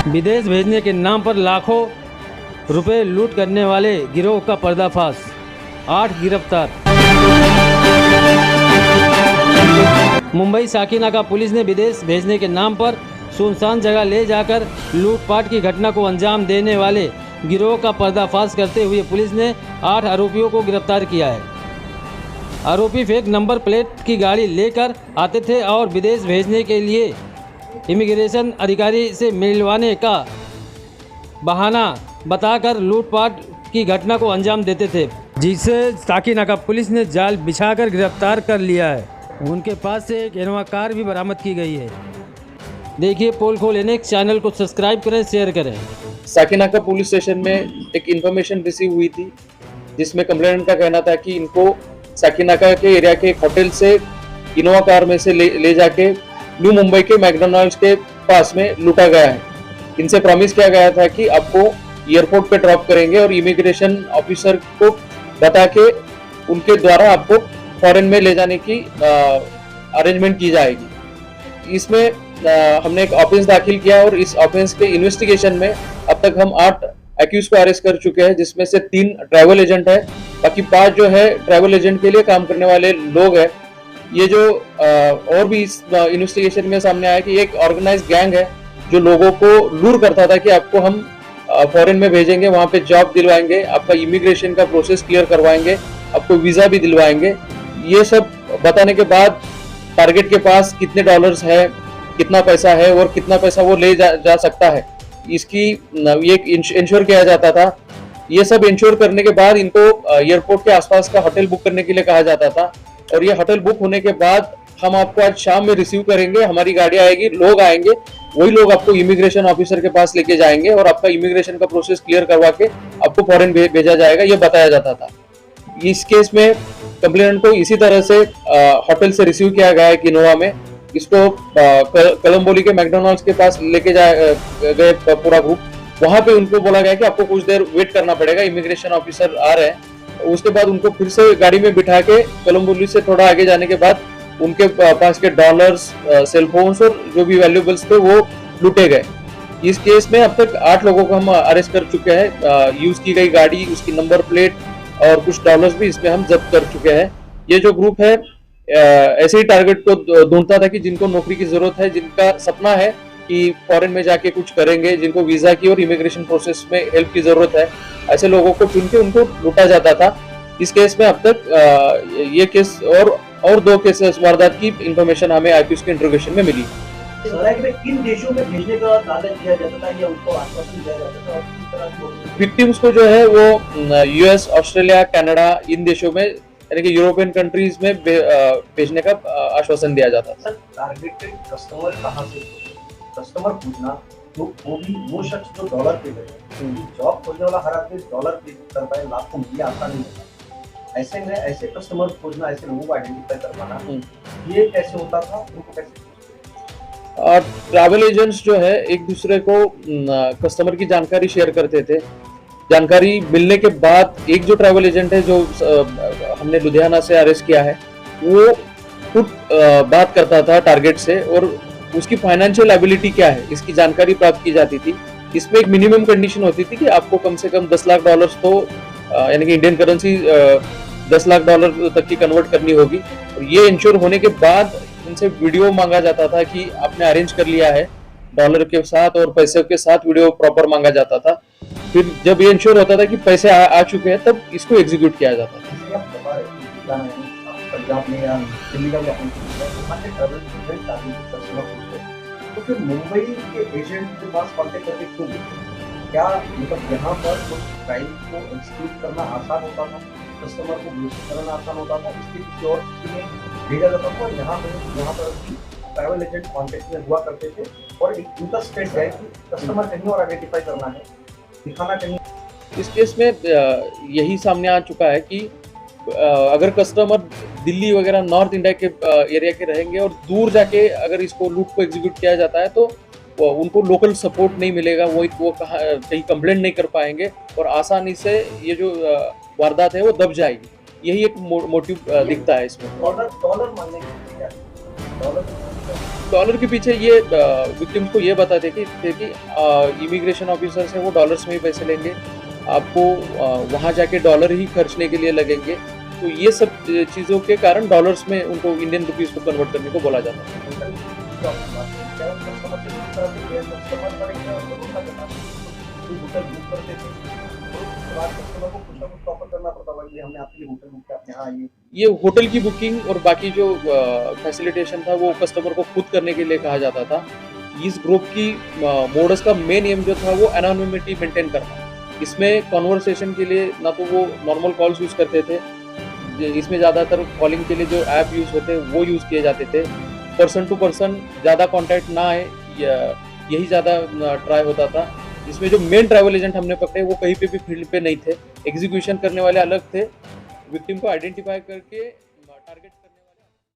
विदेश भेजने के नाम पर लाखों रुपए लूट करने वाले गिरोह का पर्दाफाश, 8 गिरफ्तार। मुंबई साकीनाका पुलिस ने विदेश भेजने के नाम पर सुनसान जगह ले जाकर लूटपाट की घटना को अंजाम देने वाले गिरोह का पर्दाफाश करते हुए पुलिस ने 8 आरोपियों को गिरफ्तार किया है। आरोपी फेक नंबर प्लेट की गाड़ी लेकर आते थे और विदेश भेजने के लिए इमिग्रेशन अधिकारी से मिलवाने का बहाना बताकर लूटपाट की घटना को अंजाम देते थे, जिसे साकीनाका पुलिस ने जाल बिछाकर गिरफ्तार कर लिया है। उनके पास से एक इनोवा कार भी बरामद की गई है। देखिए पोल खोल एनएक्स चैनल को सब्सक्राइब करें, शेयर करें। साकीनाका पुलिस स्टेशन में एक इन्फॉर्मेशन रिसीव हुई थी, जिसमें कंप्लेनेंट का कहना था कि इनको साकीनाका के एरिया के एक होटल से इनोवा कार में से ले जाके न्यू मुंबई के मैकडॉनल्ड्स के पास में लूटा गया है। इनसे प्रॉमिस किया गया था कि आपको एयरपोर्ट पे ड्रॉप करेंगे और इमिग्रेशन ऑफिसर को बता के उनके द्वारा आपको फॉरेन में ले जाने की अरेंजमेंट की जाएगी। इसमें हमने एक ऑफेंस दाखिल किया और इस ऑफेंस के इन्वेस्टिगेशन में अब तक हम 8 एक्यूज को अरेस्ट कर चुके हैं, जिसमें से 3 ट्रैवल एजेंट है, बाकी 5 जो है ट्रैवल एजेंट के लिए काम करने वाले लोग हैं। ये जो और भी इस इन्वेस्टिगेशन में सामने आया कि एक ऑर्गेनाइज्ड गैंग है जो लोगों को लूर करता था कि आपको हम फॉरेन में भेजेंगे, वहां पे जॉब दिलवाएंगे, आपका इमिग्रेशन का प्रोसेस क्लियर करवाएंगे, आपको वीजा भी दिलवाएंगे। ये सब बताने के बाद टारगेट के पास कितने डॉलर्स है, कितना पैसा है और कितना पैसा वो ले जा सकता है, इसकी ये इंश्योर किया जाता था। ये सब इंश्योर करने के बाद इनको एयरपोर्ट के आसपास का होटल बुक करने के लिए कहा जाता था और ये होटल बुक होने के बाद हम आपको आज शाम में रिसीव करेंगे, हमारी गाड़ी आएगी, लोग आएंगे, वही लोग आपको इमिग्रेशन ऑफिसर के पास लेके जाएंगे और आपका इमिग्रेशन का प्रोसेस क्लियर करवा के आपको फॉरेन भेजा जाएगा, ये बताया जाता था। इस केस में कंप्लेनेंट को इसी तरह से होटल से रिसीव किया गया है इनोवा में। इसको कोलंबोली के मैकडॉनल्ड्स के पास लेके गए पूरा ग्रुप। वहां पे उनको बोला गया कि आपको कुछ देर वेट करना पड़ेगा, इमिग्रेशन ऑफिसर आ रहे हैं। उसके बाद उनको फिर से गाड़ी में बिठा के कोलंबोली से थोड़ा आगे जाने के बाद उनके पास के डॉलर्स, सेलफोन्स और जो भी वैल्यूएबल्स थे वो लूटे गए। इस केस में अब तक 8 लोगों को हम अरेस्ट कर चुके हैं। यूज की गई गाड़ी, उसकी नंबर प्लेट और कुछ डॉलर्स भी इसमें हम जब्त कर चुके हैं। ये जो ग्रुप है ऐसे ही टारगेट को ढूंढता था कि जिनको नौकरी की जरूरत है, जिनका सपना है कि फॉरेन में जाके कुछ करेंगे, जिनको वीजा की और इमिग्रेशन प्रोसेस में हेल्प की जरूरत है, ऐसे लोगों को चुन के उनको लूटा जाता था। इस केस में अब तक ये केस और 2 केसेस वारदात की इंफॉर्मेशन हमें आईपीएस के इंट्रोगेशन में मिली। किन देशों में भेजने का दावा किया जाता था या उनको आश्वासन दिया जाता था और किस तरह की विक्टिम्स को जो है वो यूएस, ऑस्ट्रेलिया, कनाडा, इन देशों में यानी कि यूरोपियन कंट्रीज में भेजने का आश्वासन दिया जाता था। टारगेटेड कस्टमर कहाँ से, कस्टमर पूछना तो वो भी वो शख्स जो डॉलर पे गए, जॉब खोजने वाला हर आदमी डॉलर पे कर पाए, लाखों मिलिए आसान नहीं होता। ऐसे में ऐसे कस्टमर खोजना, ऐसे लोगों को आइडेंटिफाई करवाना, ये कैसे होता था, उनको कैसे? और ट्रैवल एजेंट्स जो है एक दूसरे को कस्टमर की जानकारी शेयर करते थे। जानकारी मिलने के बाद एक जो ट्रैवल एजेंट है जो हमने लुधियाना से अरेस्ट किया है, वो खुद बात करता था टारगेट से और उसकी फाइनेंशियल एबिलिटी क्या है इसकी जानकारी प्राप्त की जाती थी। इसमें एक मिनिमम कंडीशन होती थी कि आपको कम से कम 10 लाख डॉलर्स तो यानी कि इंडियन करेंसी 10 लाख डॉलर तक की कन्वर्ट करनी होगी। और ये इंश्योर होने के बाद इनसे वीडियो मांगा जाता था कि आपने अरेंज कर लिया है, डॉलर के साथ और पैसे के साथ वीडियो प्रॉपर मांगा जाता था। फिर जब ये इंश्योर होता था कि पैसे आ चुके हैं, तब इसको एग्जीक्यूट किया जाता था। तो फिर मुंबई के एजेंट के पास कांटेक्ट करके क्यों? क्या मतलब यहाँ पर कुछ क्राइम को एक्सक्यूट करना आसान होता था, कस्टमर को ब्लूसिंग करना आसान होता था, इसलिए किसी और में भेजा जाता था। यहाँ पर ट्रैवल एजेंट कांटेक्ट में हुआ करते थे और एक इंटरस्टेट है कि कस्टमर कहीं और आइडेंटिफाई करना है, दिखाना कहीं। इस केस में यही सामने आ चुका है कि अगर कस्टमर दिल्ली वगैरह नॉर्थ इंडिया के एरिया के रहेंगे और दूर जाके अगर इसको लूट को एग्जीक्यूट किया जाता है तो उनको लोकल सपोर्ट नहीं मिलेगा, वो कहीं कंप्लेंट नहीं कर पाएंगे और आसानी से ये जो वारदात है वो दब जाएगी। यही एक मोटिव दिखता है इसमें। डॉलर मांगने के लिए, डॉलर डॉलर के पीछे ये विक्टिम्स को ये बताते थे कि इमिग्रेशन ऑफिसर से वो डॉलर्स में ही पैसे लेंगे, आपको वहाँ जाके डॉलर ही खर्चने के लिए लगेंगे। तो ये सब चीज़ों के कारण डॉलर्स में उनको इंडियन रुपीस को कन्वर्ट करने को बोला जाता है। होटल की आपकी बात है, क्या कस्टमर से किस तरह से कस्टमर का एक भरोसा करना, कोई होटल बुक करते थे तो उसके बाद कस्टमर को कुछ ना कुछ ऑफर करना पड़ता था कि हमने आपके लिए होटल बुक किया, आप यहाँ आइए। ये होटल की बुकिंग और बाकी जो फैसिलिटेशन था वो कस्टमर को खुद करने के लिए कहा जाता था। इस ग्रुप की मोडस का मेन एम जो था वो एनोनिमिटी मेंटेन करना। इसमें कॉन्वर्सेशन के लिए ना तो वो नॉर्मल कॉल्स यूज़ करते थे, इसमें ज़्यादातर कॉलिंग के लिए जो ऐप यूज़ होते हैं वो यूज़ किए जाते थे। पर्सन टू पर्सन ज़्यादा कॉन्टैक्ट ना आए यही ज़्यादा ट्राई होता था। इसमें जो मेन ट्रैवल एजेंट हमने पकड़े वो कहीं पे भी फील्ड पे नहीं थे, एग्जीक्यूशन करने वाले अलग थे। विक्टिम को आइडेंटिफाई करके टारगेट